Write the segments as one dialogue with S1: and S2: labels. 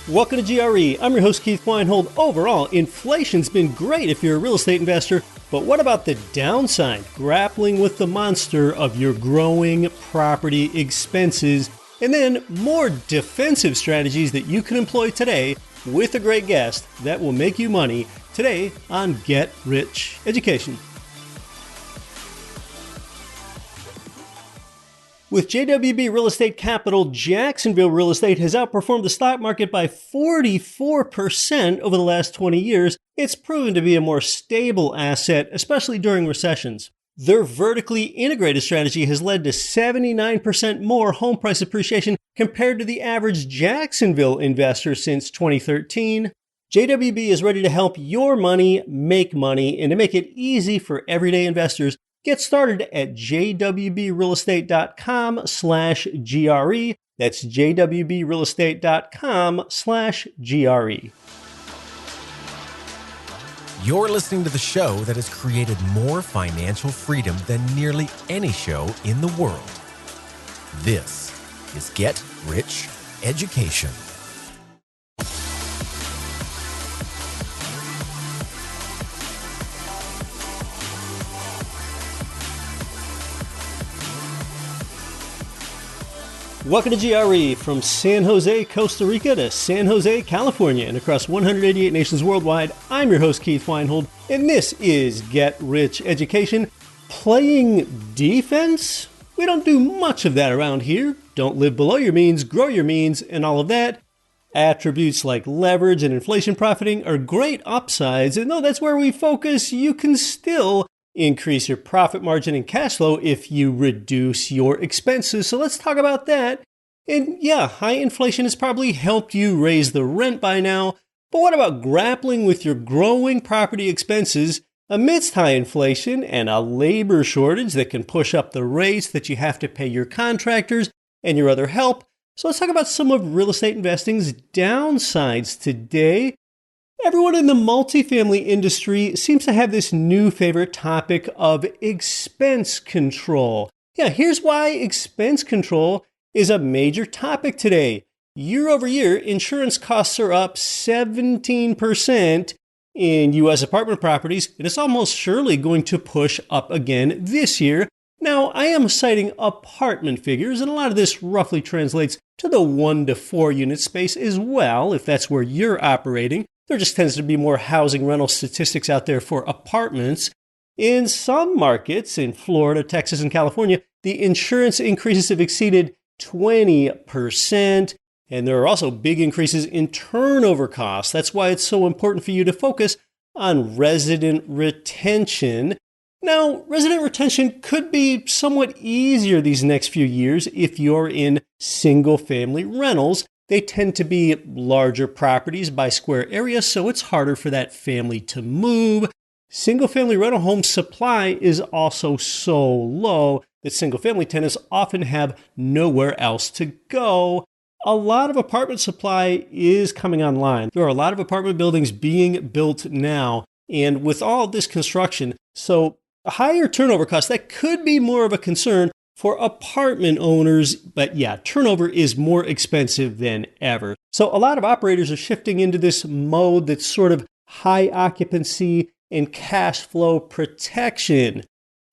S1: Welcome to GRE. I'm your host, Keith Weinhold. Overall, inflation's been great if you're a real estate investor, but what about the downside? Grappling with the monster of your growing property expenses, and then more defensive strategies that you can employ today with a great guest that will make you money today on Get Rich Education. With JWB Real Estate Capital, Jacksonville real estate has outperformed the stock market by 44% over the last 20 years. It's proven to be a more stable asset, especially during recessions. Their vertically integrated strategy has led to 79% more home price appreciation compared to the average Jacksonville investor since 2013. JWB is ready to help your money make money and to make it easy for everyday investors. Get started at jwbrealestate.com/GRE. That's jwbrealestate.com/GRE.
S2: You're listening to the show that has created more financial freedom than nearly any show in the world. This is Get Rich Education.
S1: Welcome to GRE, from San Jose, Costa Rica to San Jose, California, and across 188 nations worldwide. I'm your host, Keith Weinhold, and this is Get Rich Education. Playing defense? We don't do much of that around here. Don't live below your means, grow your means, and all of that. Attributes like leverage and inflation profiting are great upsides, and though that's where we focus, you can still increase your profit margin and cash flow if you reduce your expenses. So let's talk about that. And yeah, high inflation has probably helped you raise the rent by now, but what about grappling with your growing property expenses amidst high inflation and a labor shortage that can push up the rates that you have to pay your contractors and your other help? So let's talk about some of real estate investing's downsides today. Everyone in the multifamily industry seems to have this new favorite topic of expense control. Yeah, here's why expense control is a major topic today. Year over year, insurance costs are up 17% in U.S. apartment properties, and it's almost surely going to push up again this year. Now, I am citing apartment figures, and a lot of this roughly translates to the 1 to 4 unit space as well, if that's where you're operating. There just tends to be more housing rental statistics out there for apartments. In some markets, in Florida, Texas, and California, the insurance increases have exceeded 20%. And there are also big increases in turnover costs. That's why it's so important for you to focus on resident retention. Now, resident retention could be somewhat easier these next few years if you're in single-family rentals. They tend to be larger properties by square area, so it's harder for that family to move. Single-family rental home supply is also so low that single-family tenants often have nowhere else to go. A lot of apartment supply is coming online. There are a lot of apartment buildings being built now, and with all this construction, so higher turnover costs, that could be more of a concern for apartment owners, but yeah, turnover is more expensive than ever. So a lot of operators are shifting into this mode that's sort of high occupancy and cash flow protection.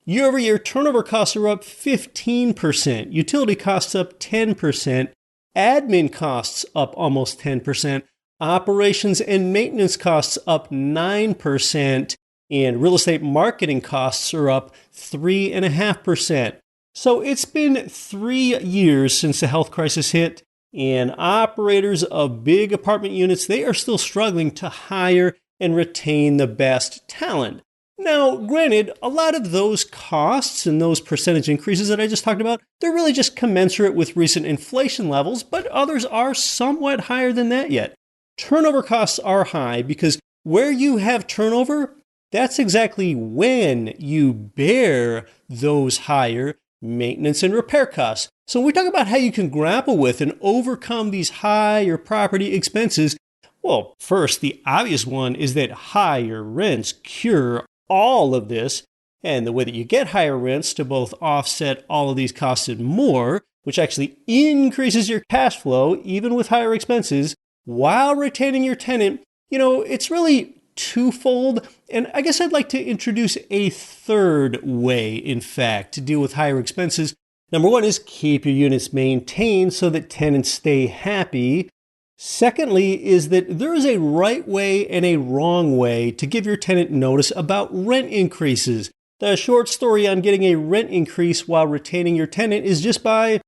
S1: Year over year, turnover costs are up 15%, utility costs up 10%, admin costs up almost 10%, operations and maintenance costs up 9%, and real estate marketing costs are up 3.5%. So it's been 3 years since the health crisis hit, and operators of big apartment units, they are still struggling to hire and retain the best talent. Now, granted, a lot of those costs and those percentage increases that I just talked about, they're really just commensurate with recent inflation levels, but others are somewhat higher than that yet. Turnover costs are high because where you have turnover, that's exactly when you bear those higher maintenance and repair costs. So when we talk about how you can grapple with and overcome these higher property expenses, well, first, the obvious one is that higher rents cure all of this. And the way that you get higher rents to both offset all of these costs and more, which actually increases your cash flow, even with higher expenses, while retaining your tenant, it's really twofold. And I guess I'd like to introduce a third way, in fact, to deal with higher expenses. Number one is keep your units maintained so that tenants stay happy. Secondly is that there is a right way and a wrong way to give your tenant notice about rent increases. The short story on getting a rent increase while retaining your tenant is just by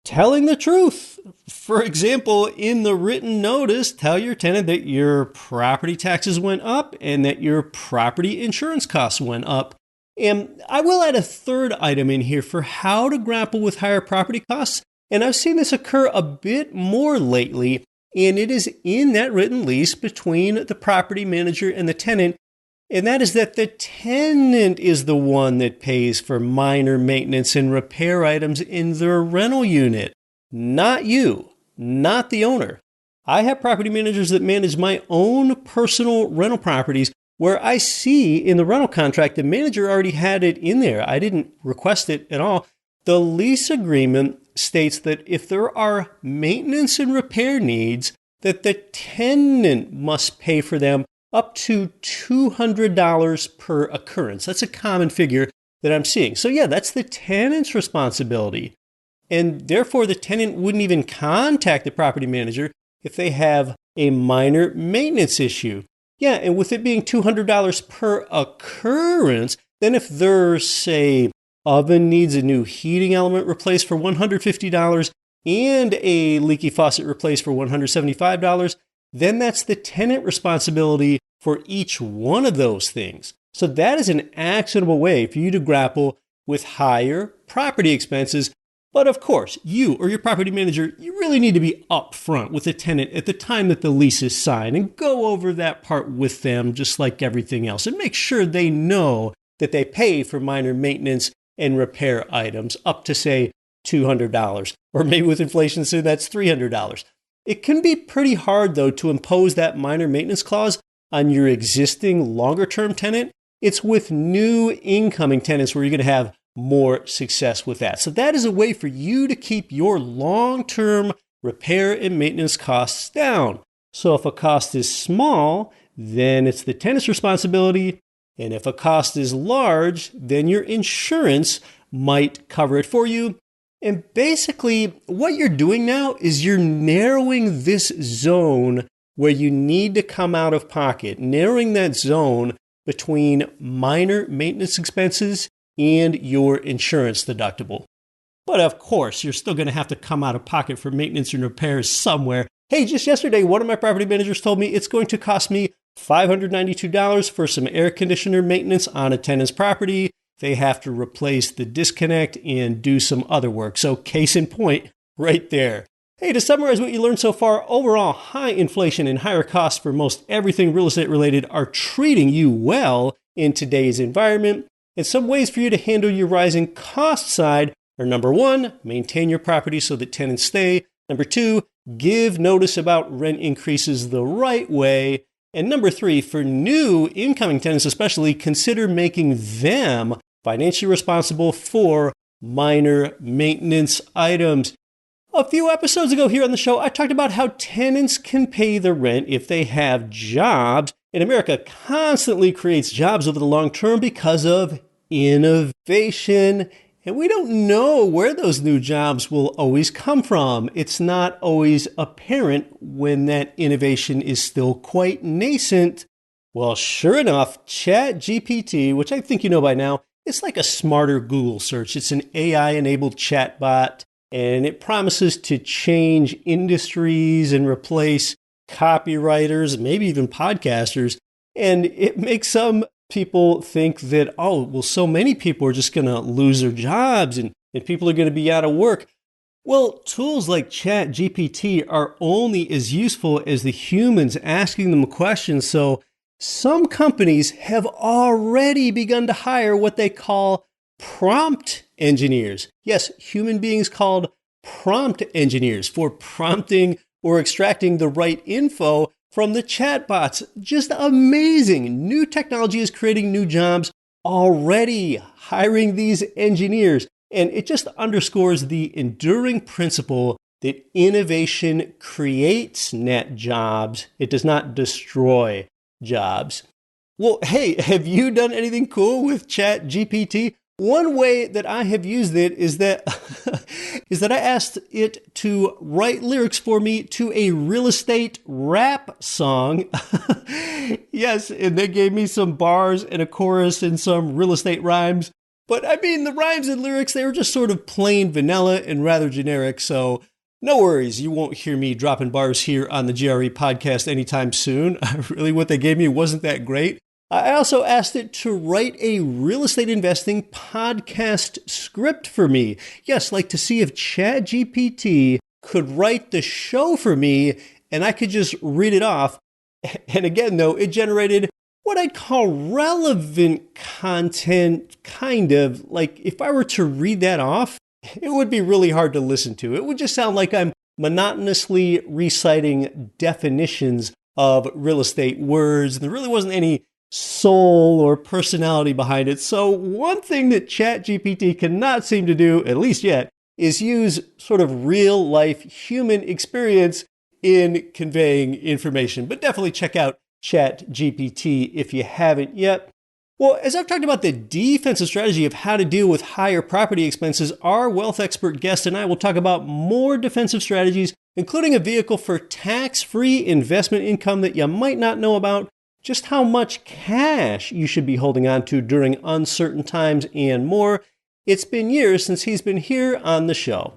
S1: telling the truth. For example, in the written notice, tell your tenant that your property taxes went up and that your property insurance costs went up. And I will add a third item in here for how to grapple with higher property costs. And I've seen this occur a bit more lately, and it is in that written lease between the property manager and the tenant. And that is that the tenant is the one that pays for minor maintenance and repair items in their rental unit, not you, not the owner. I have property managers that manage my own personal rental properties where I see in the rental contract, the manager already had it in there. I didn't request it at all. The lease agreement states that if there are maintenance and repair needs, that the tenant must pay for them up to $200 per occurrence. That's a common figure that I'm seeing. So yeah, that's the tenant's responsibility. And therefore, the tenant wouldn't even contact the property manager if they have a minor maintenance issue. Yeah, and with it being $200 per occurrence, then if their, say, oven needs a new heating element replaced for $150 and a leaky faucet replaced for $175, then that's the tenant responsibility for each one of those things. So that is an actionable way for you to grapple with higher property expenses. But of course, you or your property manager, you really need to be upfront with the tenant at the time that the lease is signed and go over that part with them just like everything else and make sure they know that they pay for minor maintenance and repair items up to, say, $200, or maybe with inflation, so that's $300. It can be pretty hard, though, to impose that minor maintenance clause on your existing longer-term tenant. It's with new incoming tenants where you're going to have more success with that. So that is a way for you to keep your long-term repair and maintenance costs down. So if a cost is small, then it's the tenant's responsibility. And if a cost is large, then your insurance might cover it for you. And basically, what you're doing now is you're narrowing this zone where you need to come out of pocket, narrowing that zone between minor maintenance expenses and your insurance deductible. But of course, you're still going to have to come out of pocket for maintenance and repairs somewhere. Hey, just yesterday, one of my property managers told me it's going to cost me $592 for some air conditioner maintenance on a tenant's property. They have to replace the disconnect and do some other work. So case in point, right there. Hey, to summarize what you learned so far, overall, high inflation and higher costs for most everything real estate related are treating you well in today's environment. And some ways for you to handle your rising cost side are: number one, maintain your property so that tenants stay. Number two, give notice about rent increases the right way. And number three, for new incoming tenants especially, consider making them financially responsible for minor maintenance items. A few episodes ago here on the show, I talked about how tenants can pay the rent if they have jobs. And America constantly creates jobs over the long term because of innovation. And we don't know where those new jobs will always come from. It's not always apparent when that innovation is still quite nascent. Well, sure enough, ChatGPT, which I think you know by now, it's like a smarter Google search. It's an AI-enabled chatbot, and it promises to change industries and replace copywriters, maybe even podcasters. And it makes some people think that, oh, well, so many people are just going to lose their jobs and people are going to be out of work. Well, tools like ChatGPT are only as useful as the humans asking them questions. So some companies have already begun to hire what they call prompt engineers. Yes, human beings called prompt engineers for prompting or extracting the right info from the chatbots. Just amazing. New technology is creating new jobs, already hiring these engineers. And it just underscores the enduring principle that innovation creates net jobs. It does not destroy jobs. Well, hey, have you done anything cool with ChatGPT? One way that I have used it is that I asked it to write lyrics for me to a real estate rap song. Yes, and they gave me some bars and a chorus and some real estate rhymes. But I mean, the rhymes and lyrics, they were just sort of plain vanilla and rather generic. So no worries, you won't hear me dropping bars here on the GRE podcast anytime soon. Really, what they gave me wasn't that great. I also asked it to write a real estate investing podcast script for me. Yes, like to see if ChatGPT could write the show for me and I could just read it off. And again, though, it generated what I'd call relevant content, kind of. Like if I were to read that off, it would be really hard to listen to. It would just sound like I'm monotonously reciting definitions of real estate words. And there really wasn't any soul or personality behind it. So one thing that ChatGPT cannot seem to do, at least yet, is use sort of real life human experience in conveying information. But definitely check out ChatGPT if you haven't yet. Well, as I've talked about the defensive strategy of how to deal with higher property expenses, our wealth expert guest and I will talk about more defensive strategies, including a vehicle for tax-free investment income that you might not know about, just how much cash you should be holding on to during uncertain times, and more. It's been years since he's been here on the show.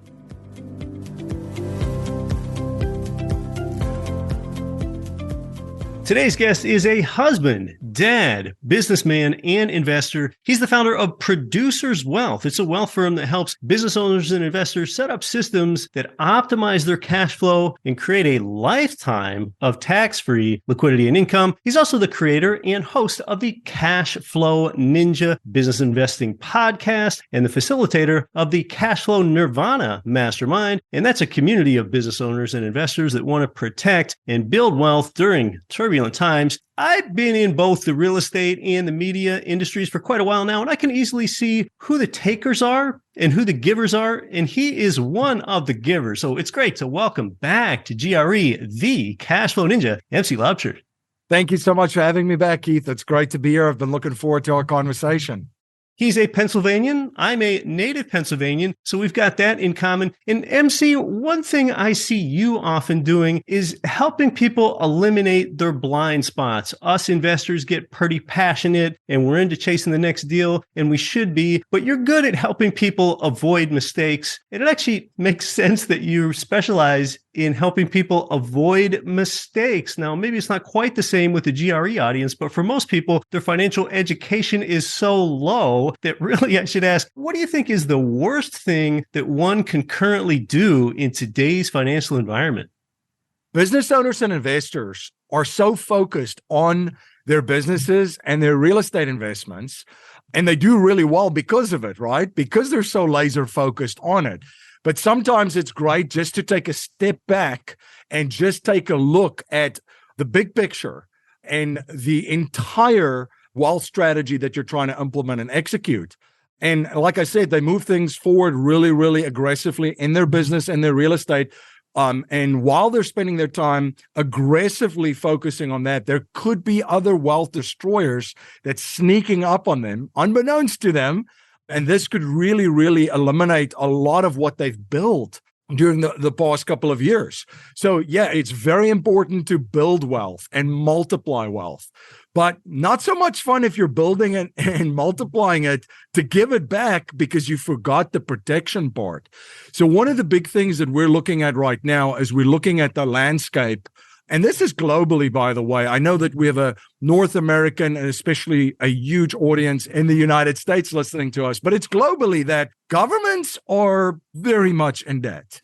S1: Today's guest is a husband, dad, businessman, and investor. He's the founder of Producers Wealth. It's a wealth firm that helps business owners and investors set up systems that optimize their cash flow and create a lifetime of tax-free liquidity and income. He's also the creator and host of the Cashflow Ninja business investing podcast and the facilitator of the Cashflow Nirvana Mastermind. And that's a community of business owners and investors that want to protect and build wealth during turbulent times. I've been in both the real estate and the media industries for quite a while now, and I can easily see who the takers are and who the givers are, and he is one of the givers. So it's great to welcome back to GRE, the Cashflow Ninja, MC Laubscher.
S3: Thank you so much for having me back, Keith. It's great to be here. I've been looking forward to our conversation.
S1: He's a Pennsylvanian. I'm a native Pennsylvanian, so we've got that in common. And MC, one thing I see you often doing is helping people eliminate their blind spots. Us investors get pretty passionate and we're into chasing the next deal, and we should be, but you're good at helping people avoid mistakes. And it actually makes sense that you specialize in helping people avoid mistakes. Now, maybe it's not quite the same with the GRE audience, but for most people, their financial education is so low that really I should ask, what do you think is the worst thing that one can currently do in today's financial environment?
S3: Business owners and investors are so focused on their businesses and their real estate investments, and they do really well because of it, right? Because they're so laser focused on it. But sometimes it's great just to take a step back and just take a look at the big picture and the entire wealth strategy that you're trying to implement and execute. And like I said, they move things forward really, really aggressively in their business and their real estate. And while they're spending their time aggressively focusing on that, there could be other wealth destroyers that's sneaking up on them, unbeknownst to them. And this could really, really eliminate a lot of what they've built during the past couple of years. So yeah, it's very important to build wealth and multiply wealth, but not so much fun if you're building it and multiplying it to give it back because you forgot the protection part. So one of the big things that we're looking at right now as we're looking at the landscape, and this is globally, by the way. I know that we have a North American and especially a huge audience in the United States listening to us, but it's globally that governments are very much in debt.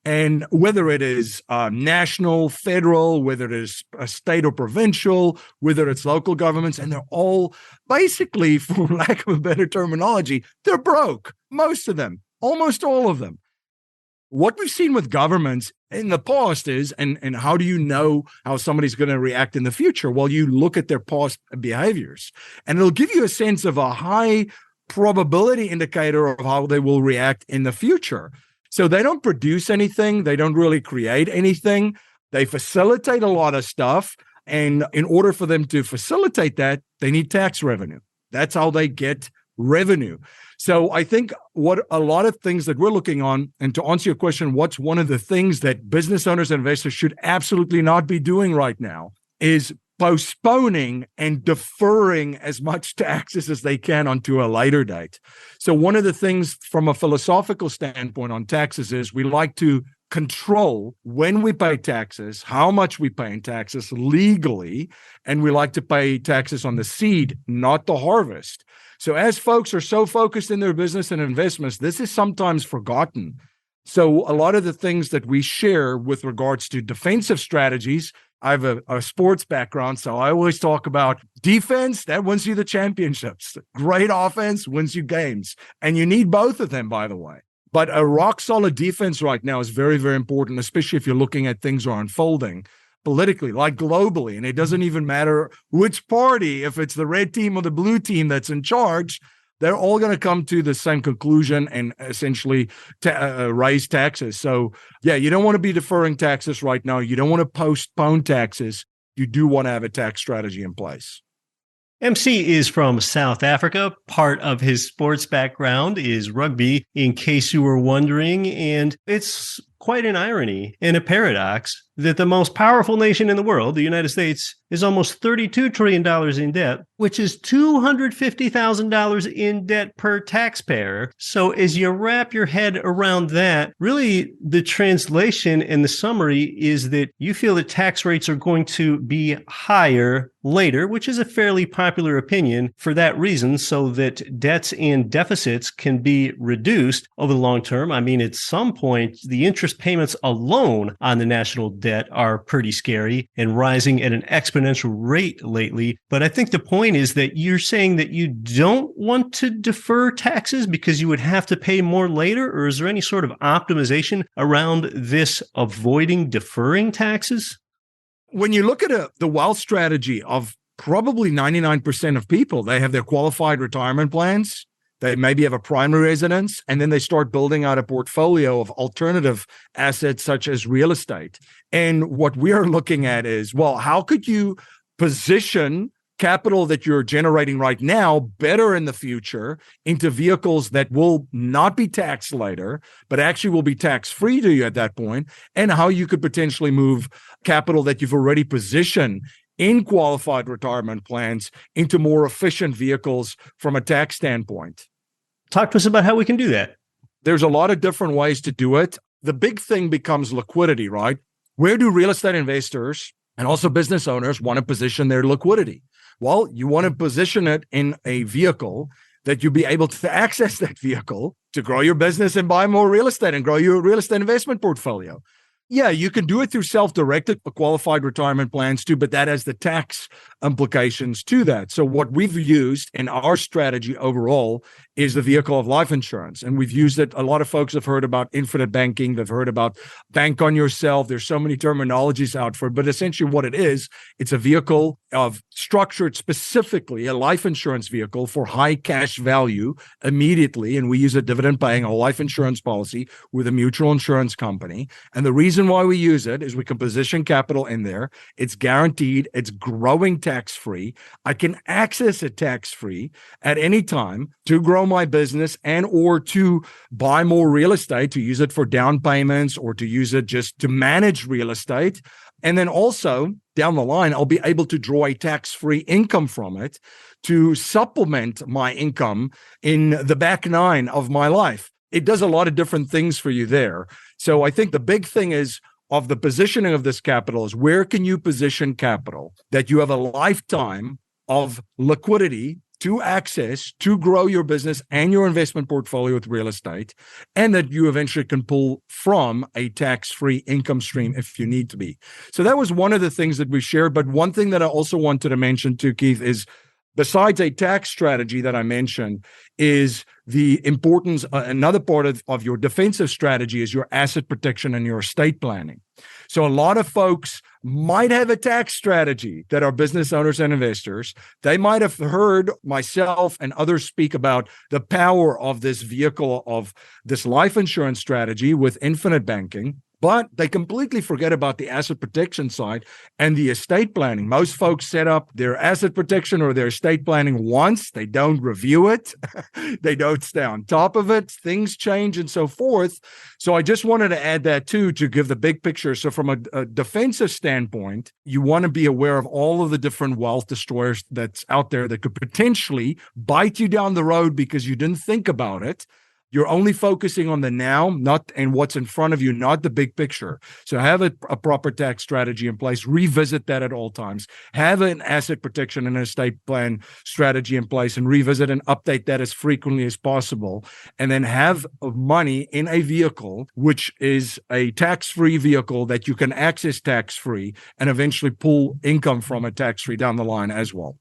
S3: And whether it is national, federal, whether it is state or provincial, whether it's local governments, and they're all basically, for lack of a better terminology, they're broke. Most of them, almost all of them. What we've seen with governments in the past is, and how do you know how somebody's going to react in the future? Well, you look at their past behaviors, and it'll give you a sense of a high probability indicator of how they will react in the future. So they don't produce anything. They don't really create anything. They facilitate a lot of stuff. And in order for them to facilitate that, they need tax revenue. That's how they get revenue. So I think what a lot of things that we're looking on, and to answer your question, what's one of the things that business owners and investors should absolutely not be doing right now is postponing and deferring as much taxes as they can onto a later date. So one of the things from a philosophical standpoint on taxes is we like to control when we pay taxes, how much we pay in taxes legally, and we like to pay taxes on the seed, not the harvest. So as folks are so focused in their business and investments, this is sometimes forgotten. So a lot of the things that we share with regards to defensive strategies, I have a sports background, so I always talk about defense, that wins you the championships. Great offense wins you games. And you need both of them, by the way. But a rock-solid defense right now is very, very important, especially if you're looking at things are unfolding politically, like globally. And it doesn't even matter which party, if it's the red team or the blue team that's in charge, they're all going to come to the same conclusion and essentially raise taxes. So, yeah, you don't want to be deferring taxes right now. You don't want to postpone taxes. You do want to have a tax strategy in place.
S1: MC is from South Africa. Part of his sports background is rugby, in case you were wondering. And it's quite an irony and a paradox that the most powerful nation in the world, the United States, is almost $32 trillion in debt, which is $250,000 in debt per taxpayer. So as you wrap your head around that, really the translation and the summary is that you feel that tax rates are going to be higher later, which is a fairly popular opinion for that reason, so that debts and deficits can be reduced over the long term. I mean, at some point, the interest payments alone on the national debt are pretty scary and rising at an exponential rate lately. But I think the point is that you're saying that you don't want to defer taxes because you would have to pay more later, or is there any sort of optimization around this avoiding deferring taxes?
S3: When you look at the wealth strategy of probably 99% of people, they have their qualified retirement plans. They maybe have a primary residence, and then they start building out a portfolio of alternative assets such as real estate. And what we are looking at is, well, how could you position capital that you're generating right now better in the future into vehicles that will not be taxed later, but actually will be tax-free to you at that point, and how you could potentially move capital that you've already positioned in qualified retirement plans into more efficient vehicles from a tax standpoint.
S1: Talk to us about how we can do that.
S3: There's a lot of different ways to do it. The big thing becomes liquidity, right? Where do real estate investors and also business owners want to position their liquidity? Well, you want to position it in a vehicle that you'll be able to access that vehicle to grow your business and buy more real estate and grow your real estate investment portfolio. Yeah, you can do it through self-directed qualified retirement plans too, but that has the tax implications to that. So what we've used in our strategy overall is the vehicle of life insurance. And we've used it. A lot of folks have heard about infinite banking. They've heard about bank on yourself. There's so many terminologies out for it. But essentially what it is, it's a vehicle of structured specifically, a life insurance vehicle for high cash value immediately. And we use a dividend paying a life insurance policy with a mutual insurance company. And the reason why we use it is we can position capital in there. It's guaranteed. It's growing tax-free. I can access it tax-free at any time to grow my business and or to buy more real estate, to use it for down payments or to use it just to manage real estate. And then also down the line, I'll be able to draw a tax-free income from it to supplement my income in the back nine of my life. It does a lot of different things for you there. So I think the big thing is of the positioning of this capital is where can you position capital that you have a lifetime of liquidity to access to grow your business and your investment portfolio with real estate, and that you eventually can pull from a tax-free income stream if you need to be. So that was one of the things that we shared. But one thing that I also wanted to mention too, Keith, is besides a tax strategy that I mentioned, is the importance, another part of your defensive strategy is your asset protection and your estate planning. So a lot of folks might have a tax strategy that are business owners and investors. They might have heard myself and others speak about the power of this vehicle, of this life insurance strategy with infinite banking. But they completely forget about the asset protection side and the estate planning. Most folks set up their asset protection or their estate planning once. They don't review it. They don't stay on top of it. Things change and so forth. So I just wanted to add that too, to give the big picture. So from a defensive standpoint, you want to be aware of all of the different wealth destroyers that's out there that could potentially bite you down the road because you didn't think about it. You're only focusing on the now, not and what's in front of you, not the big picture. So have a proper tax strategy in place. Revisit that at all times. Have an asset protection and an estate plan strategy in place, and revisit and update that as frequently as possible. And then have money in a vehicle, which is a tax-free vehicle that you can access tax-free and eventually pull income from it tax-free down the line as well.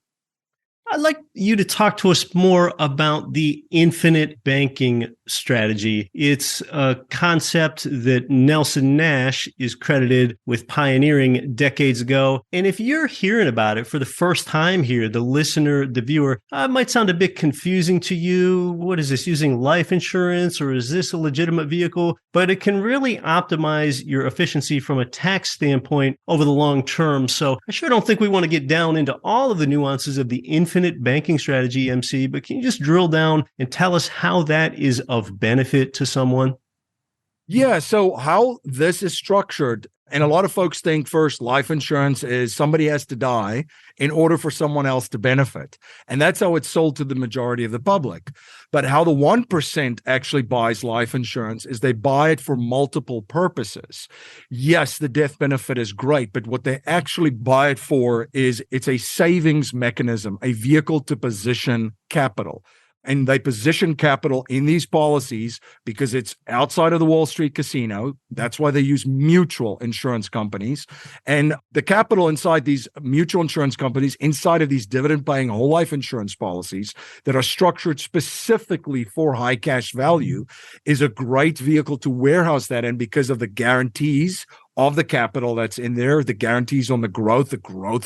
S1: I'd like you to talk to us more about the infinite banking strategy. It's a concept that Nelson Nash is credited with pioneering decades ago. And if you're hearing about it for the first time here, the listener, the viewer, it might sound a bit confusing to you. What is this, using life insurance, or is this a legitimate vehicle? But it can really optimize your efficiency from a tax standpoint over the long term. So I sure don't think we want to get down into all of the nuances of the infinite banking strategy, MC, but can you just drill down and tell us how that is of benefit to someone?
S3: Yeah, so how this is structured, and a lot of folks think first life insurance is somebody has to die in order for someone else to benefit. And that's how it's sold to the majority of the public. But how the 1% actually buys life insurance is they buy it for multiple purposes. Yes, the death benefit is great, but what they actually buy it for is it's a savings mechanism, a vehicle to position capital. And they position capital in these policies because it's outside of the Wall Street casino. That's why they use mutual insurance companies. And the capital inside these mutual insurance companies, inside of these dividend-paying whole life insurance policies that are structured specifically for high cash value, is a great vehicle to warehouse that in because of the guarantees of the capital that's in there, the guarantees on the growth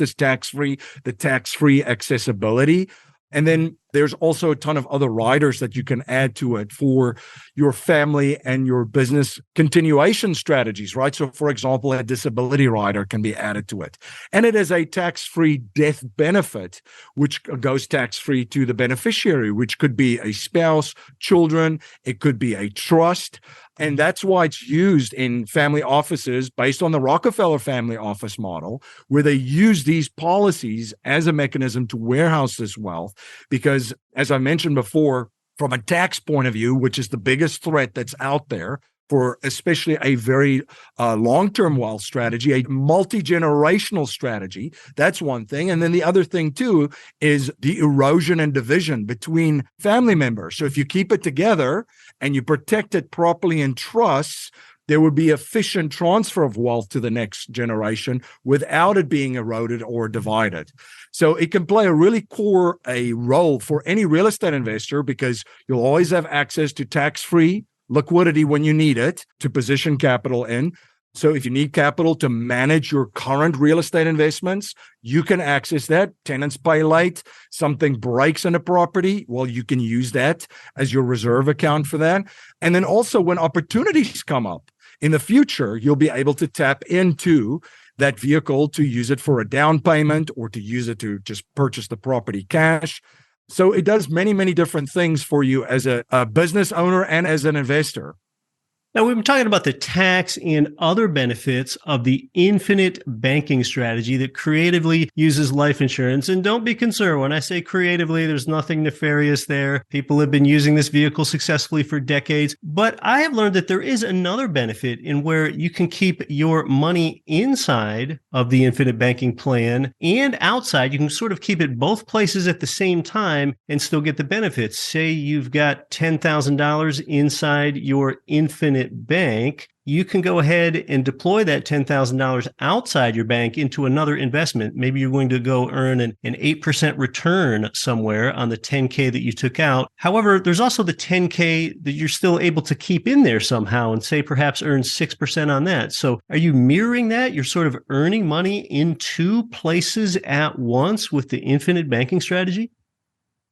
S3: is tax-free, the tax-free accessibility. And then there's also a ton of other riders that you can add to it for your family and your business continuation strategies, right? So, for example, a disability rider can be added to it. And it is a tax-free death benefit, which goes tax-free to the beneficiary, which could be a spouse, children, it could be a trust. And that's why it's used in family offices based on the Rockefeller family office model, where they use these policies as a mechanism to warehouse this wealth. Because, as I mentioned before, from a tax point of view, which is the biggest threat that's out there for especially a very long-term wealth strategy, a multi-generational strategy, that's one thing. And then the other thing, too, is the erosion and division between family members. So if you keep it together and you protect it properly in trusts, there would be efficient transfer of wealth to the next generation without it being eroded or divided. So it can play a really core role for any real estate investor because you'll always have access to tax-free liquidity when you need it to position capital in. So if you need capital to manage your current real estate investments, you can access that. Tenants pay late, something breaks in a property, well, you can use that as your reserve account for that. And then also when opportunities come up in the future, you'll be able to tap into that vehicle to use it for a down payment or to use it to just purchase the property cash. So it does many, many different things for you as a business owner and as an investor.
S1: Now, we've been talking about the tax and other benefits of the infinite banking strategy that creatively uses life insurance. And don't be concerned when I say creatively, there's nothing nefarious there. People have been using this vehicle successfully for decades. But I have learned that there is another benefit in where you can keep your money inside of the infinite banking plan and outside. You can sort of keep it both places at the same time and still get the benefits. Say you've got $10,000 inside your infinite bank. you can go ahead and deploy that $10,000 outside your bank into another investment. Maybe you're going to go earn an 8% return somewhere on the $10K that you took out. However, there's also the $10K that you're still able to keep in there somehow and say perhaps earn 6% on that. So are you mirroring that? You're sort of earning money in two places at once with the infinite banking strategy?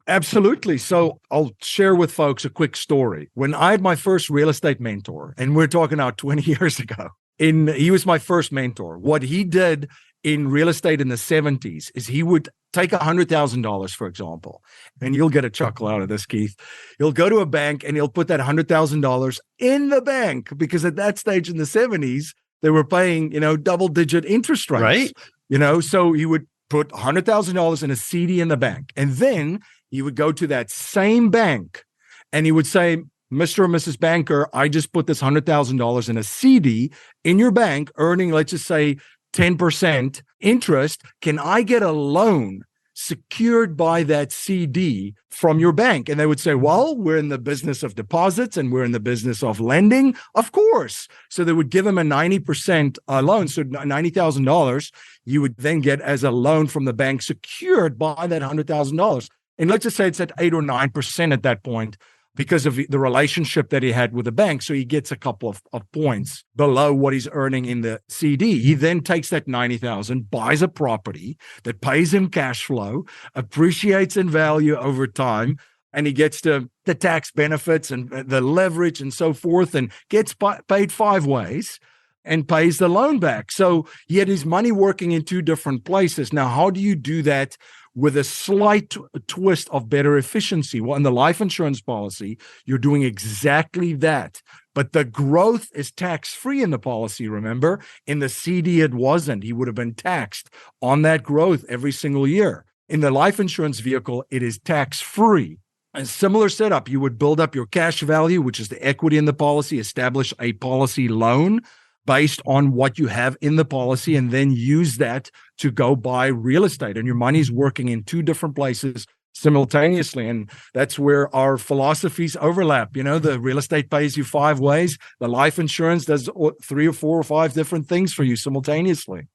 S3: Absolutely. So I'll share with folks a quick story. When I had my first real estate mentor, and we're talking about 20 years ago, he was my first mentor. What he did in real estate in the 70s is he would take $100,000, for example, and you'll get a chuckle out of this, Keith. He'll go to a bank and he'll put that $100,000 in the bank, because at that stage in the 70s, they were paying, double-digit interest rates.
S1: Right.
S3: So he would put $100,000 in a CD in the bank, and then he would go to that same bank and he would say, Mr. or Mrs. Banker, I just put this $100,000 in a CD in your bank, earning, let's just say, 10% interest. Can I get a loan secured by that CD from your bank? And they would say, well, we're in the business of deposits and we're in the business of lending. Of course. So they would give him a 90% loan. So $90,000 you would then get as a loan from the bank secured by that $100,000. And let's just say it's at 8 or 9% at that point because of the relationship that he had with the bank. So he gets a couple of points below what he's earning in the CD. He then takes that $90,000, buys a property that pays him cash flow, appreciates in value over time, and he gets the tax benefits and the leverage and so forth, and gets paid 5 ways and pays the loan back. So he had his money working in 2 different places. Now, how do you do that with a slight twist of better efficiency? Well, in the life insurance policy, you're doing exactly that. But the growth is tax-free in the policy, remember? In the CD, it wasn't. He would have been taxed on that growth every single year. In the life insurance vehicle, it is tax-free. A similar setup, you would build up your cash value, which is the equity in the policy, establish a policy loan based on what you have in the policy, and then use that to go buy real estate. And your money's working in 2 different places simultaneously. And that's where our philosophies overlap. The real estate pays you 5 ways. The life insurance does 3 or 4 or 5 different things for you simultaneously.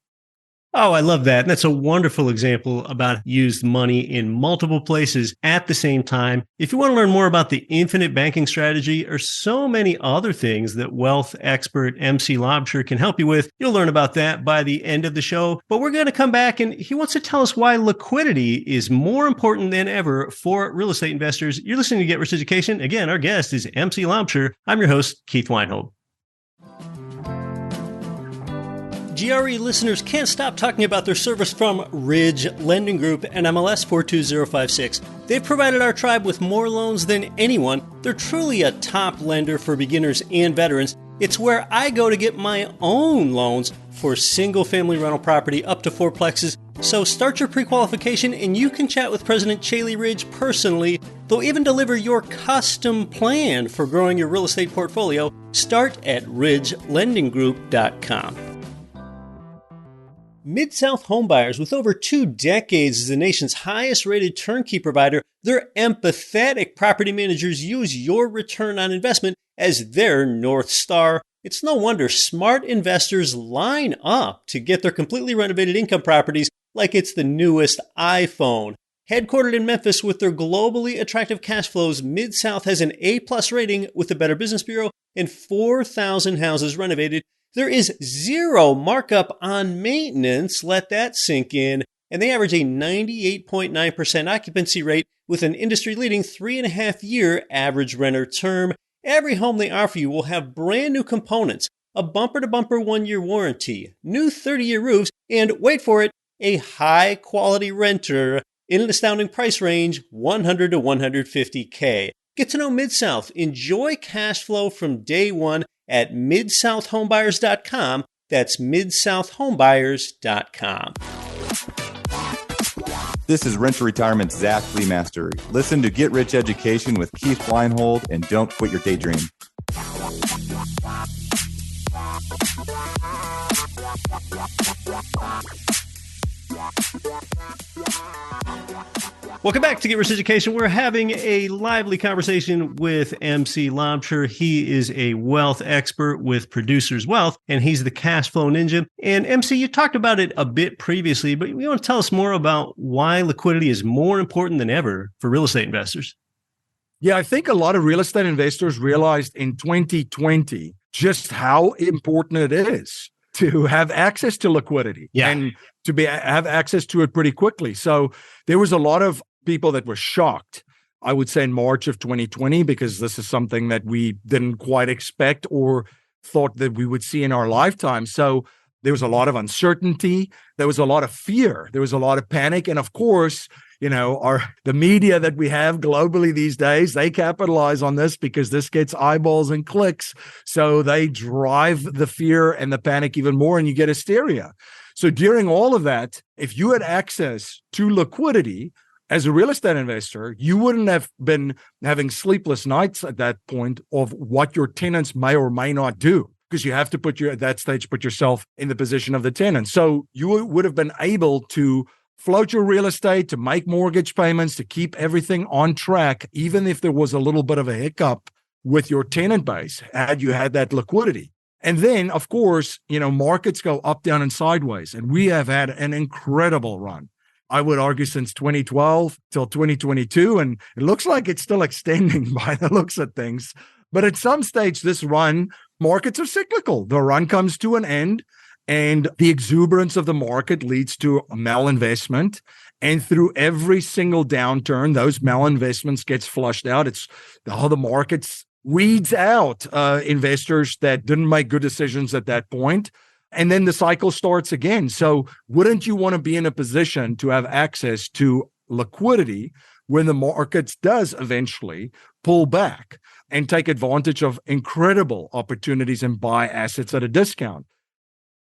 S1: Oh, I love that. And that's a wonderful example about used money in multiple places at the same time. If you want to learn more about the infinite banking strategy or so many other things that wealth expert MC Laubscher can help you with, you'll learn about that by the end of the show. But we're going to come back and he wants to tell us why liquidity is more important than ever for real estate investors. You're listening to Get Rich Education. Again, our guest is MC Laubscher. I'm your host, Keith Weinhold. GRE listeners can't stop talking about their service from Ridge Lending Group and MLS 42056. They've provided our tribe with more loans than anyone. They're truly a top lender for beginners and veterans. It's where I go to get my own loans for single-family rental property up to 4plexes. So start your pre-qualification and you can chat with President Chaley Ridge personally. They'll even deliver your custom plan for growing your real estate portfolio. Start at ridgelendinggroup.com. Mid-South homebuyers, with over 2 decades as the nation's highest-rated turnkey provider, their empathetic property managers use your return on investment as their North Star. It's no wonder smart investors line up to get their completely renovated income properties like it's the newest iPhone. Headquartered in Memphis with their globally attractive cash flows, Mid-South has an A-plus rating with the Better Business Bureau and 4,000 houses renovated. There is 0 markup on maintenance, let that sink in, and they average a 98.9% occupancy rate with an industry-leading 3.5-year average renter term. Every home they offer you will have brand new components, a bumper-to-bumper 1-year warranty, new 30-year roofs, and wait for it, a high-quality renter in an astounding price range, $100,000 to $150,000. Get to know Mid-South. Enjoy cash flow from day one at midsouthhomebuyers.com. That's midsouthhomebuyers.com.
S4: This is Rent to Retirement's Zach Leemaster. Listen to Get Rich Education with Keith Weinhold and don't quit your daydream.
S1: Welcome back to Get Rich Education. We're having a lively conversation with MC Laubscher. He is a wealth expert with Producers Wealth, and he's the Cashflow Ninja. And MC, you talked about it a bit previously, but you want to tell us more about why liquidity is more important than ever for real estate investors?
S3: Yeah, I think a lot of real estate investors realized in 2020 just how important it is to have access to liquidity and to have access to it pretty quickly. So there was a lot of people that were shocked, I would say, in March of 2020, because this is something that we didn't quite expect or thought that we would see in our lifetime. So there was a lot of uncertainty. There was a lot of fear. There was a lot of panic. And of course, the media that we have globally these days, they capitalize on this because this gets eyeballs and clicks. So they drive the fear and the panic even more, and you get hysteria. So during all of that, if you had access to liquidity as a real estate investor, you wouldn't have been having sleepless nights at that point of what your tenants may or may not do, because you have to put yourself in the position of the tenant. So you would have been able to float your real estate, to make mortgage payments, to keep everything on track, even if there was a little bit of a hiccup with your tenant base, had you had that liquidity. And then, of course, markets go up, down, and sideways. And we have had an incredible run, I would argue, since 2012 till 2022. And it looks like it's still extending by the looks of things. But at some stage, this run, markets are cyclical. The run comes to an end, and the exuberance of the market leads to malinvestment. And through every single downturn, those malinvestments gets flushed out. It's how the markets weeds out investors that didn't make good decisions at that point. And then the cycle starts again. So wouldn't you want to be in a position to have access to liquidity when the markets does eventually pull back and take advantage of incredible opportunities and buy assets at a discount?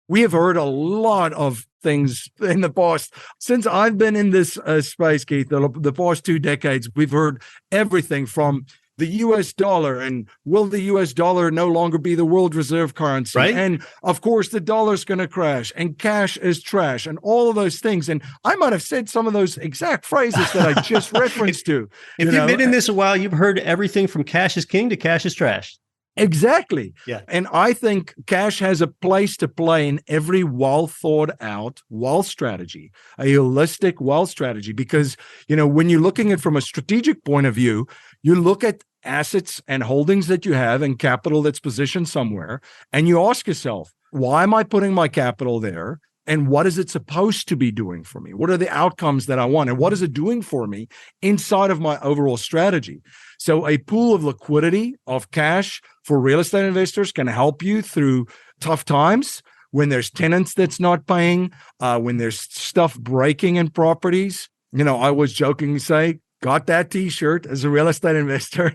S3: We have heard a lot of things in the past. Since I've been in this space, Keith, the past 2 decades, we've heard everything from the US dollar and will the US dollar no longer be the world reserve currency?
S1: Right.
S3: And of course, the dollar's going to crash and cash is trash and all of those things. And I might have said some of those exact phrases that I just referenced to.
S1: If you've been in this a while, you've heard everything from cash is king to cash is trash.
S3: Exactly.
S1: Yeah.
S3: And I think cash has a place to play in every well thought out wealth strategy, a holistic wealth strategy, because, when you're looking at it from a strategic point of view, you look at assets and holdings that you have and capital that's positioned somewhere, and you ask yourself, why am I putting my capital there? And what is it supposed to be doing for me? What are the outcomes that I want? And what is it doing for me inside of my overall strategy? So a pool of liquidity, of cash for real estate investors can help you through tough times, when there's tenants that's not paying, when there's stuff breaking in properties. I was jokingly say, got that T-shirt as a real estate investor,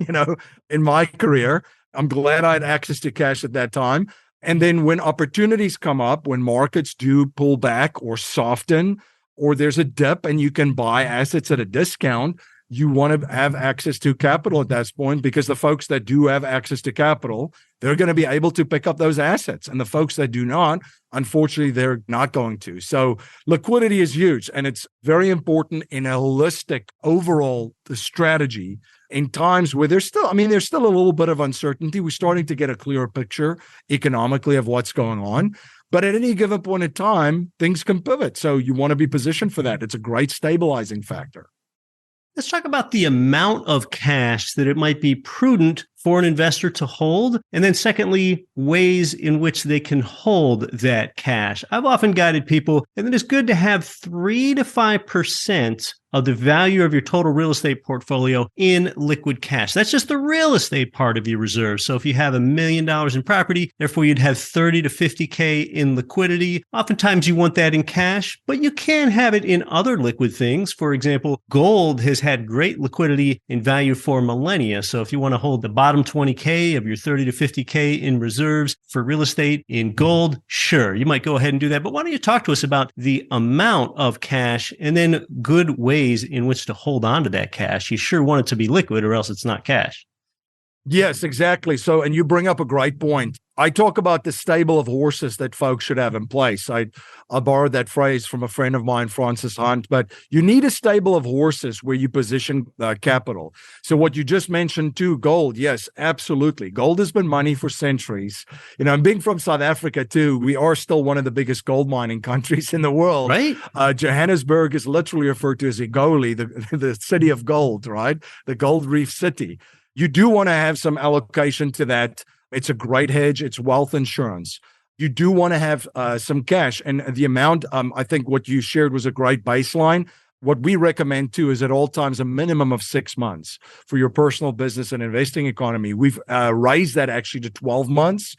S3: in my career. I'm glad I had access to cash at that time. And then when opportunities come up, when markets do pull back or soften, or there's a dip and you can buy assets at a discount, you want to have access to capital at that point, because the folks that do have access to capital, they're going to be able to pick up those assets. And the folks that do not, unfortunately, they're not going to. So liquidity is huge, and it's very important in a holistic overall strategy in times where there's still a little bit of uncertainty. We're starting to get a clearer picture economically of what's going on. But at any given point in time, things can pivot. So you want to be positioned for that. It's a great stabilizing factor.
S1: Let's talk about the amount of cash that it might be prudent for an investor to hold. And then secondly, ways in which they can hold that cash. I've often guided people, and it is good to have 3 to 5% of the value of your total real estate portfolio in liquid cash. That's just the real estate part of your reserves. So if you have $1 million in property, therefore you'd have 30 to 50K in liquidity. Oftentimes you want that in cash, but you can have it in other liquid things. For example, gold has had great liquidity in value for millennia. So if you want to hold the bottom 20K of your 30 to 50K in reserves for real estate in gold, sure, you might go ahead and do that. But why don't you talk to us about the amount of cash and then good ways in which to hold on to that cash? You sure want it to be liquid or else it's not cash.
S3: Yes, exactly. So, and you bring up a great point. I talk about the stable of horses that folks should have in place. I borrowed that phrase from a friend of mine, Francis Hunt, but you need a stable of horses where you position capital. So what you just mentioned too, gold. Yes, absolutely. Gold has been money for centuries. And being from South Africa too, we are still one of the biggest gold mining countries in the world.
S1: Right.
S3: Johannesburg is literally referred to as Egoli, the city of gold, right? The gold reef city. You do want to have some allocation to that. It's a great hedge. It's wealth insurance. You do want to have some cash. And the amount, I think what you shared was a great baseline. What we recommend too is at all times a minimum of 6 months for your personal business and investing economy. We've raised that actually to 12 months.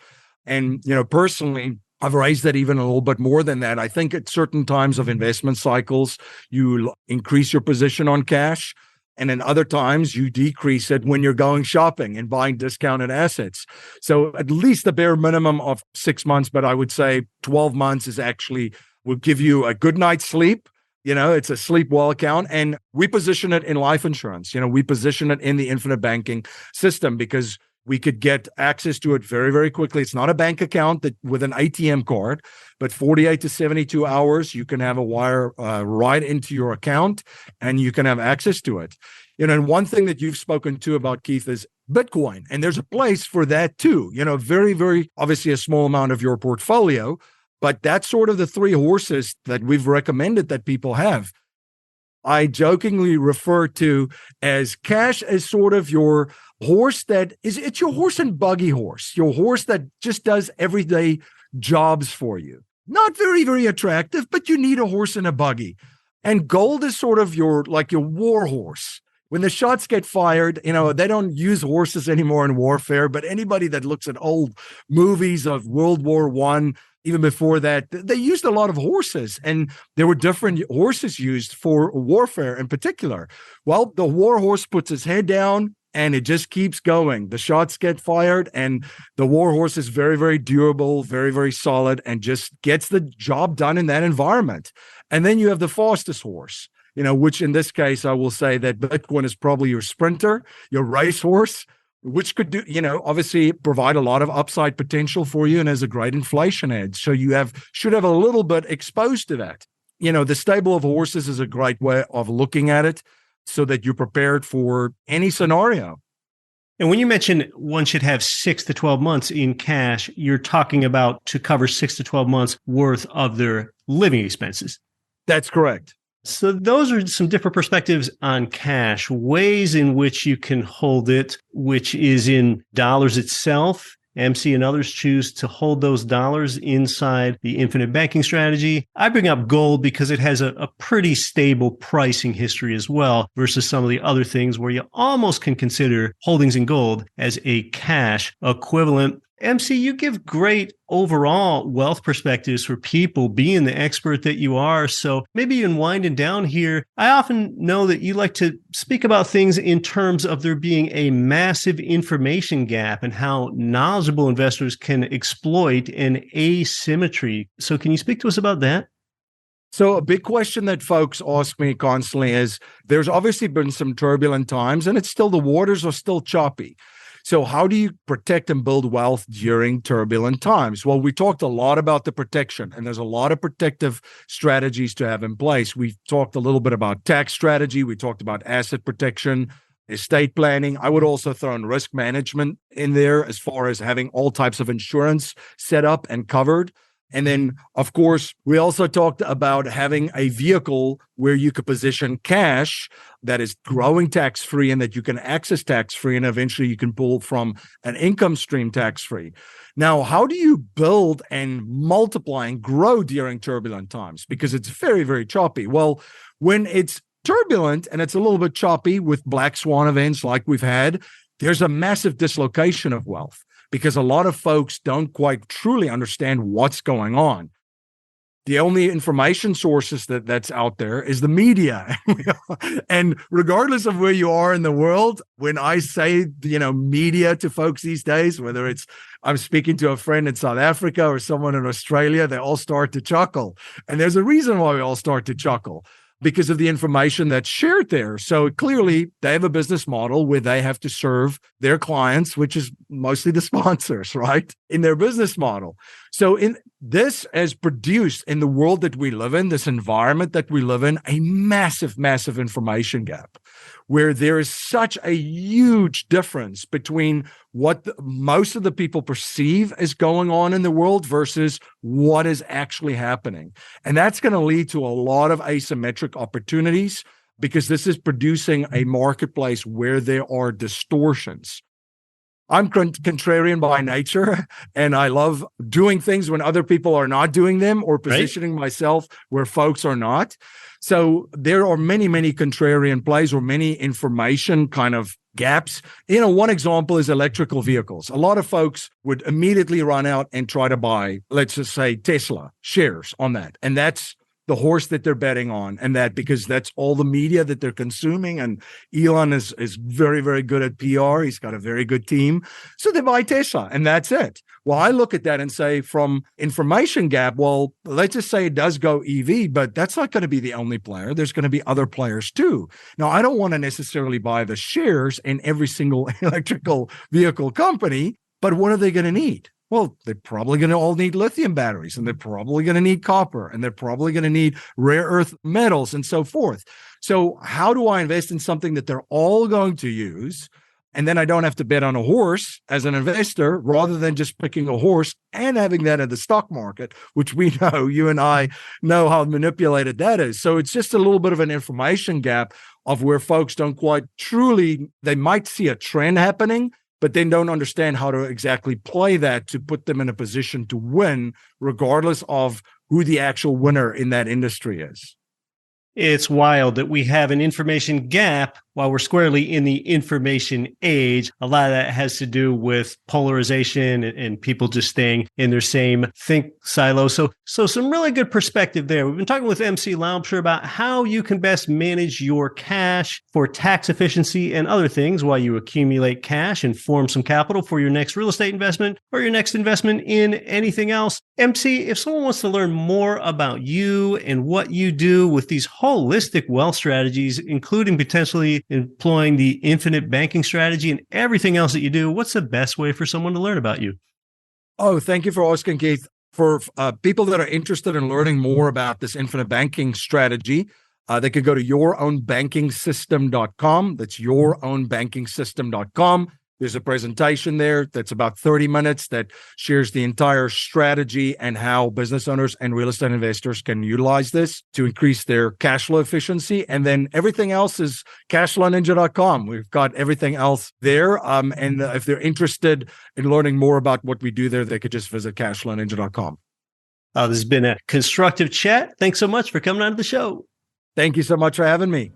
S3: And, personally, I've raised that even a little bit more than that. I think at certain times of investment cycles, you increase your position on cash. And in other times, you decrease it when you're going shopping and buying discounted assets. So at least the bare minimum of 6 months, but I would say 12 months is actually will give you a good night's sleep. It's a sleep well account. And we position it in life insurance. We position it in the infinite banking system because we could get access to it very, very quickly. It's not a bank account that with an ATM card, but 48 to 72 hours, you can have a wire right into your account and you can have access to it. And one thing that you've spoken to about, Keith, is Bitcoin. And there's a place for that too. Very, very obviously a small amount of your portfolio, but that's sort of the three horses that we've recommended that people have. I jokingly refer to as cash as sort of your horse it's your horse and buggy horse, your horse that just does everyday jobs for you. Not very, very attractive, but you need a horse and a buggy. And gold is sort of your war horse. When the shots get fired, they don't use horses anymore in warfare, but anybody that looks at old movies of World War I, even before that, they used a lot of horses, and there were different horses used for warfare in particular. Well, the war horse puts his head down and it just keeps going. The shots get fired and the war horse is very, very durable, very, very solid, and just gets the job done in that environment. And then you have the fastest horse, which in this case, I will say that Bitcoin is probably your sprinter, your racehorse, which could do, obviously provide a lot of upside potential for you and has a great inflation edge. So you should have a little bit exposed to that. The stable of horses is a great way of looking at it so that you're prepared for any scenario.
S1: And when you mention one should have 6 to 12 months in cash, you're talking about to cover 6 to 12 months worth of their living expenses.
S3: That's correct.
S1: So those are some different perspectives on cash, ways in which you can hold it, which is in dollars itself. MC and others choose to hold those dollars inside the infinite banking strategy. I bring up gold because it has a pretty stable pricing history as well versus some of the other things where you almost can consider holdings in gold as a cash equivalent. MC, you give great overall wealth perspectives for people being the expert that you are. So maybe in winding down here, I often know that you like to speak about things in terms of there being a massive information gap and how knowledgeable investors can exploit an asymmetry. So can you speak to us about that?
S3: So a big question that folks ask me constantly is there's obviously been some turbulent times and the waters are still choppy. So how do you protect and build wealth during turbulent times? Well, we talked a lot about the protection, and there's a lot of protective strategies to have in place. We talked a little bit about tax strategy. We talked about asset protection, estate planning. I would also throw in risk management in there as far as having all types of insurance set up and covered. And then, of course, we also talked about having a vehicle where you could position cash that is growing tax-free and that you can access tax-free, and eventually you can pull from an income stream tax-free. Now, how do you build and multiply and grow during turbulent times? Because it's very, very choppy. Well, when it's turbulent and it's a little bit choppy with black swan events like we've had, there's a massive dislocation of wealth, because a lot of folks don't quite truly understand what's going on. The only information sources that's out there is the media. And regardless of where you are in the world, when I say, media to folks these days, whether it's I'm speaking to a friend in South Africa or someone in Australia, they all start to chuckle. And there's a reason why we all start to chuckle. because of the information that's shared there. So clearly they have a business model where they have to serve their clients, which is mostly the sponsors, right? In their business model. So in this has produced in the world that we live in, this environment that we live in, a massive, massive information gap where there is such a huge difference between what most of the people perceive as going on in the world versus what is actually happening. And that's going to lead to a lot of asymmetric opportunities because this is producing a marketplace where there are distortions. I'm contrarian by nature, and I love doing things when other people are not doing them or positioning myself where folks are not. So there are many, many contrarian plays or many information kind of gaps. One example is electrical vehicles. A lot of folks would immediately run out and try to buy, let's just say, Tesla shares on that. And that's the horse that they're betting on, and that because that's all the media that they're consuming. And Elon is very, very good at PR. He's got a very good team. So they buy Tesla, and that's it. Well, I look at that and say, from information gap, well, let's just say it does go EV, but that's not going to be the only player. There's going to be other players too. Now, I don't want to necessarily buy the shares in every single electrical vehicle company, but what are they going to need? Well, they're probably going to all need lithium batteries, and they're probably going to need copper, and they're probably going to need rare earth metals and so forth. So how do I invest in something that they're all going to use? And then I don't have to bet on a horse as an investor rather than just picking a horse and having that in the stock market, which we know, you and I know how manipulated that is. So it's just a little bit of an information gap of where folks don't quite truly, they might see a trend happening, but then don't understand how to exactly play that to put them in a position to win, regardless of who the actual winner in that industry is.
S1: It's wild that we have an information gap while we're squarely in the information age. A lot of that has to do with polarization and people just staying in their same think silo. So some really good perspective there. We've been talking with MC Laubscher about how you can best manage your cash for tax efficiency and other things while you accumulate cash and form some capital for your next real estate investment or your next investment in anything else. MC, if someone wants to learn more about you and what you do with these holistic wealth strategies, including potentially employing the infinite banking strategy and everything else that you do, what's the best way for someone to learn about you?
S3: Oh, thank you for asking, Keith. For people that are interested in learning more about this infinite banking strategy, they could go to yourownbankingsystem.com. That's yourownbankingsystem.com. There's a presentation there that's about 30 minutes that shares the entire strategy and how business owners and real estate investors can utilize this to increase their cash flow efficiency. And then everything else is cashflowninja.com. We've got everything else there. And if they're interested in learning more about what we do there, they could just visit cashflowninja.com.
S1: This has been a constructive chat. Thanks so much for coming on to the show.
S3: Thank you so much for having me.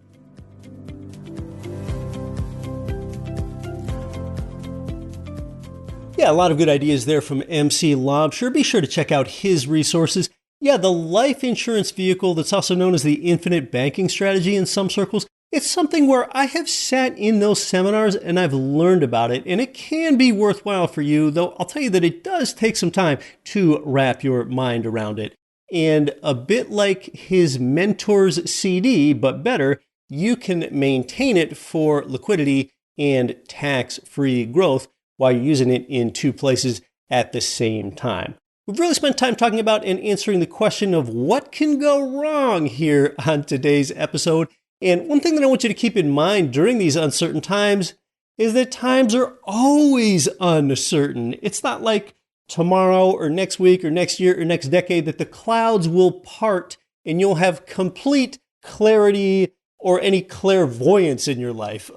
S1: Yeah, a lot of good ideas there from MC Laubscher. Be sure to check out his resources. Yeah, the life insurance vehicle that's also known as the infinite banking strategy in some circles. It's something where I have sat in those seminars and I've learned about it, and it can be worthwhile for you, though I'll tell you that it does take some time to wrap your mind around it. And a bit like his mentor's CD, but better, you can maintain it for liquidity and tax-free growth while you're using it in two places at the same time. We've really spent time talking about and answering the question of what can go wrong here on today's episode. And one thing that I want you to keep in mind during these uncertain times is that times are always uncertain. It's not like tomorrow or next week or next year or next decade that the clouds will part and you'll have complete clarity or any clairvoyance in your life.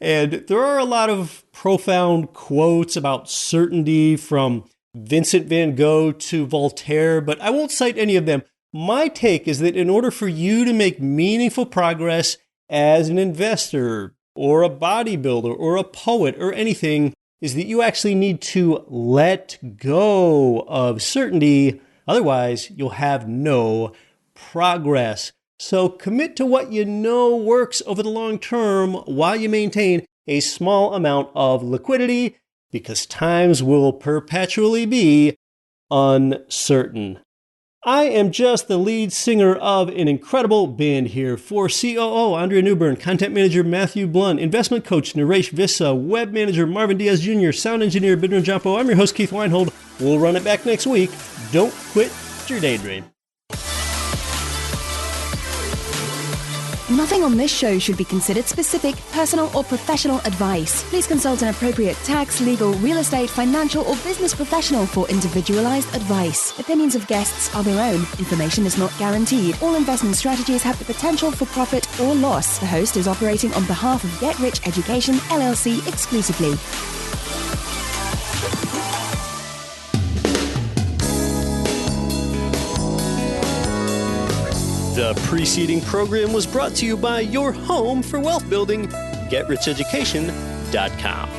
S1: And there are a lot of profound quotes about certainty from Vincent van Gogh to Voltaire, but I won't cite any of them. My take is that in order for you to make meaningful progress as an investor or a bodybuilder or a poet or anything, is that you actually need to let go of certainty. Otherwise, you'll have no progress. So commit to what you know works over the long term while you maintain a small amount of liquidity, because times will perpetually be uncertain. I am just the lead singer of an incredible band here. For COO, Andrea Newbern, Content Manager, Matthew Blunt, Investment Coach, Naresh Vissa, Web Manager, Marvin Diaz Jr., Sound Engineer, Bidron Jampo, I'm your host, Keith Weinhold. We'll run it back next week. Don't quit your daydream.
S5: Nothing on this show should be considered specific, personal, or professional advice. Please consult an appropriate tax, legal, real estate, financial, or business professional for individualized advice. Opinions of guests are their own. Information is not guaranteed. All investment strategies have the potential for profit or loss. The host is operating on behalf of Get Rich Education, LLC exclusively.
S1: The preceding program was brought to you by your home for wealth building, GetRichEducation.com.